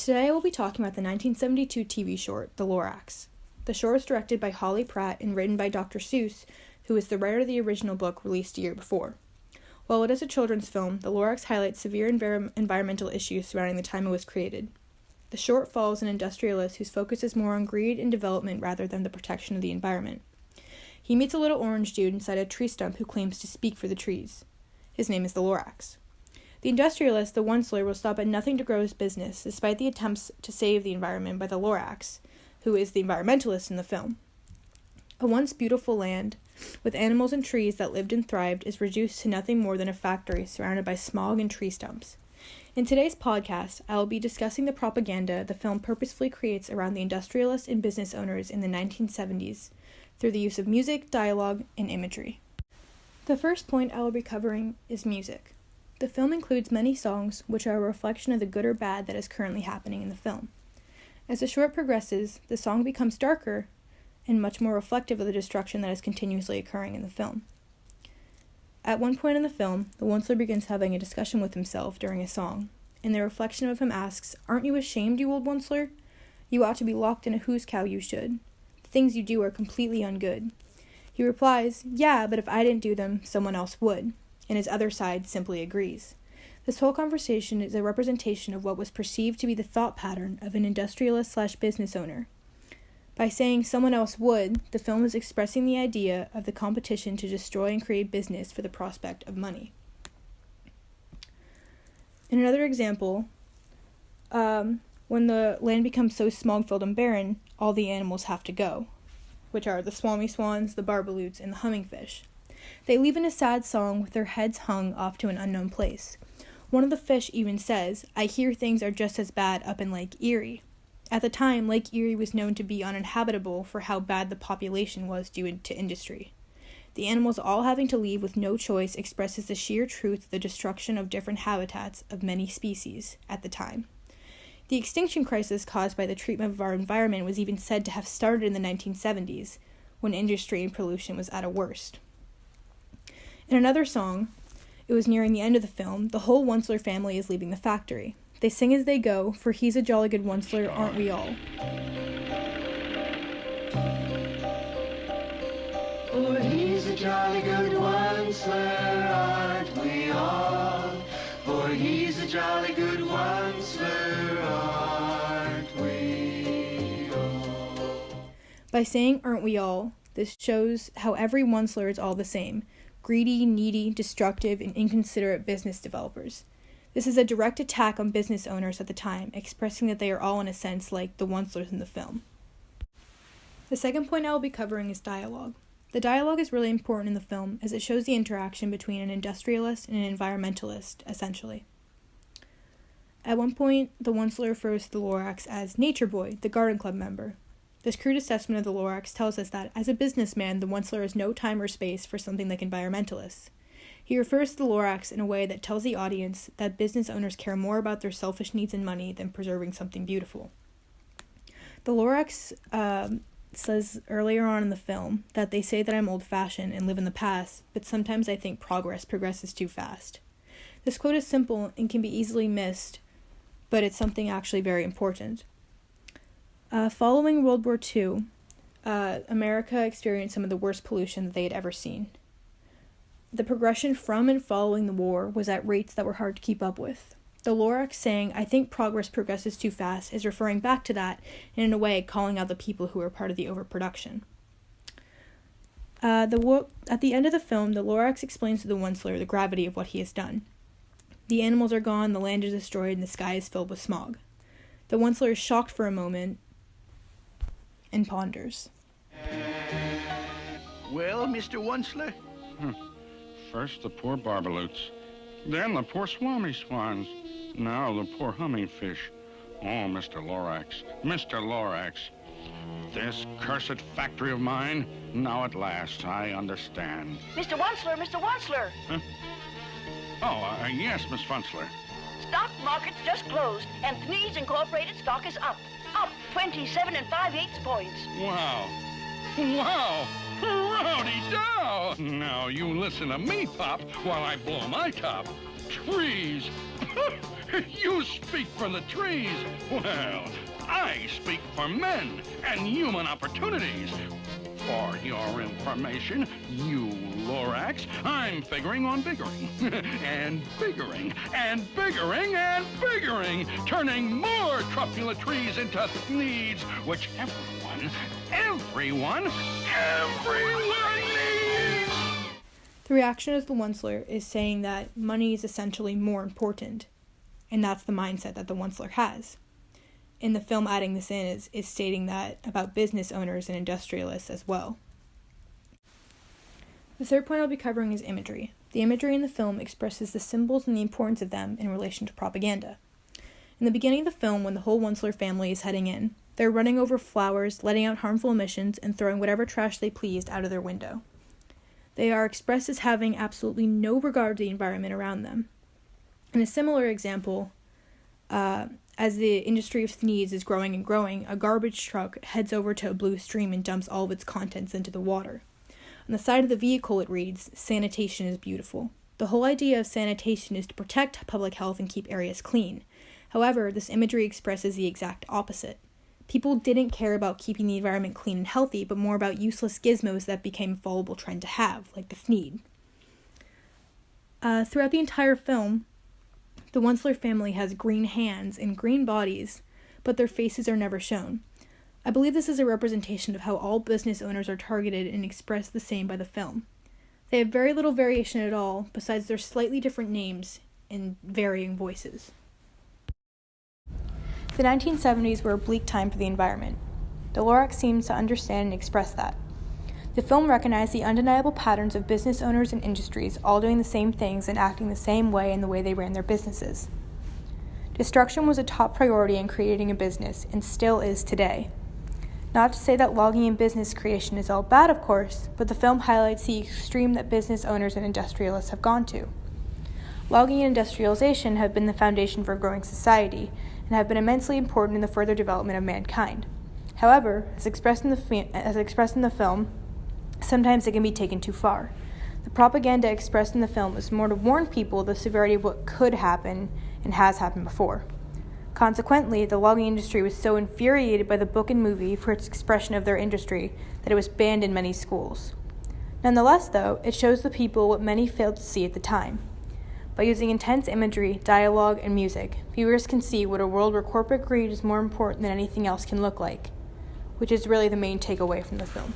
Today I will be talking about the 1972 TV short, The Lorax. The short is directed by Holly Pratt and written by Dr. Seuss, who is the writer of the original book released a year before. While it is a children's film, The Lorax highlights severe environmental issues surrounding the time it was created. The short follows an industrialist whose focus is more on greed and development rather than the protection of the environment. He meets a little orange dude inside a tree stump who claims to speak for the trees. His name is the Lorax. The industrialist, the Onceler, will stop at nothing to grow his business, despite the attempts to save the environment by the Lorax, who is the environmentalist in the film. A once beautiful land, with animals and trees that lived and thrived, is reduced to nothing more than a factory surrounded by smog and tree stumps. In today's podcast, I will be discussing the propaganda the film purposefully creates around the industrialists and business owners in the 1970s, through the use of music, dialogue, and imagery. The first point I will be covering is music. The film includes many songs which are a reflection of the good or bad that is currently happening in the film. As the short progresses, the song becomes darker and much more reflective of the destruction that is continuously occurring in the film. At one point in the film, the Onceler begins having a discussion with himself during a song, and the reflection of him asks, "Aren't you ashamed, you old Onceler? You ought to be locked in a hoose cow, you should. The things you do are completely ungood." He replies, "Yeah, but if I didn't do them, someone else would," and his other side simply agrees. This whole conversation is a representation of what was perceived to be the thought pattern of an industrialist/business owner. By saying someone else would, the film is expressing the idea of the competition to destroy and create business for the prospect of money. In another example, when the land becomes so smog-filled and barren, all the animals have to go, which are the swami swans, the barbaloots, and the hummingfish. They leave in a sad song with their heads hung off to an unknown place. One of the fish even says, "I hear things are just as bad up in Lake Erie." At the time, Lake Erie was known to be uninhabitable for how bad the population was due to industry. The animals all having to leave with no choice expresses the sheer truth of the destruction of different habitats of many species at the time. The extinction crisis caused by the treatment of our environment was even said to have started in the 1970s, when industry and pollution was at a worst. In another song, it was nearing the end of the film, the whole Onceler family is leaving the factory. They sing as they go, for he's a jolly good Onceler, aren't we all? For he's a jolly good Onceler, aren't we all? For he's a jolly good Onceler, aren't we all? By saying aren't we all, this shows how every Onceler is all the same: greedy, needy, destructive, and inconsiderate business developers. This is a direct attack on business owners at the time, expressing that they are all in a sense like the Oncelers in the film. The second point I will be covering is dialogue. The dialogue is really important in the film as it shows the interaction between an industrialist and an environmentalist, essentially. At one point, the Onceler refers to the Lorax as Nature Boy, the garden club member. This crude assessment of the Lorax tells us that, as a businessman, the Onceler has no time or space for something like environmentalists. He refers to the Lorax in a way that tells the audience that business owners care more about their selfish needs and money than preserving something beautiful. The Lorax says earlier on in the film that they say that I'm old-fashioned and live in the past, but sometimes I think progress progresses too fast. This quote is simple and can be easily missed, but it's something actually very important. Following World War II, America experienced some of the worst pollution that they had ever seen. The progression from and following the war was at rates that were hard to keep up with. The Lorax saying, "I think progress progresses too fast," is referring back to that, and in a way calling out the people who were part of the overproduction. At the end of the film, the Lorax explains to the Onceler the gravity of what he has done. The animals are gone, the land is destroyed, and the sky is filled with smog. The Onceler is shocked for a moment and ponders. Well, Mr. Onceler? First the poor barbaloots, then the poor swami swans, now the poor hummingfish. Oh, Mr. Lorax, Mr. Lorax. This cursed factory of mine, now at last I understand. Mr. Onceler, Mr. Onceler! Huh? Oh, yes, Miss Onceler. Stock market's just closed, and Thnees Incorporated stock is up. Up 27 5/8 points. Wow. Wow. Howdy-do! Now, you listen to me, Pop, while I blow my top. Trees! You speak for the trees. Well, I speak for men and human opportunities. For your information, you Lorax, I'm figuring on biggering. And biggering, and biggering, and biggering, turning more truffula trees into needs, which everyone needs! The reaction of the Onceler is saying that money is essentially more important, and that's the mindset that the Onceler has. In the film, adding this in is stating that about business owners and industrialists as well. The third point I'll be covering is imagery. The imagery in the film expresses the symbols and the importance of them in relation to propaganda. In the beginning of the film, when the whole Onceler family is heading in, they're running over flowers, letting out harmful emissions, and throwing whatever trash they pleased out of their window. They are expressed as having absolutely no regard to the environment around them. In a similar example, as the industry of Thneeds is growing and growing, a garbage truck heads over to a blue stream and dumps all of its contents into the water. On the side of the vehicle it reads, "Sanitation is beautiful." The whole idea of sanitation is to protect public health and keep areas clean. However, this imagery expresses the exact opposite. People didn't care about keeping the environment clean and healthy, but more about useless gizmos that became a followable trend to have, like the Thneed. Throughout the entire film, the Onceler family has green hands and green bodies, but their faces are never shown. I believe this is a representation of how all business owners are targeted and expressed the same by the film. They have very little variation at all, besides their slightly different names and varying voices. The 1970s were a bleak time for the environment. The Lorax seems to understand and express that. The film recognized the undeniable patterns of business owners and industries all doing the same things and acting the same way in the way they ran their businesses. Destruction was a top priority in creating a business, and still is today. Not to say that logging and business creation is all bad, of course, but the film highlights the extreme that business owners and industrialists have gone to. Logging and industrialization have been the foundation for a growing society, and have been immensely important in the further development of mankind. However, as expressed in the film, sometimes it can be taken too far. The propaganda expressed in the film is more to warn people of the severity of what could happen and has happened before. Consequently, the logging industry was so infuriated by the book and movie for its expression of their industry that it was banned in many schools. Nonetheless, though, it shows the people what many failed to see at the time. By using intense imagery, dialogue, and music, viewers can see what a world where corporate greed is more important than anything else can look like, which is really the main takeaway from the film.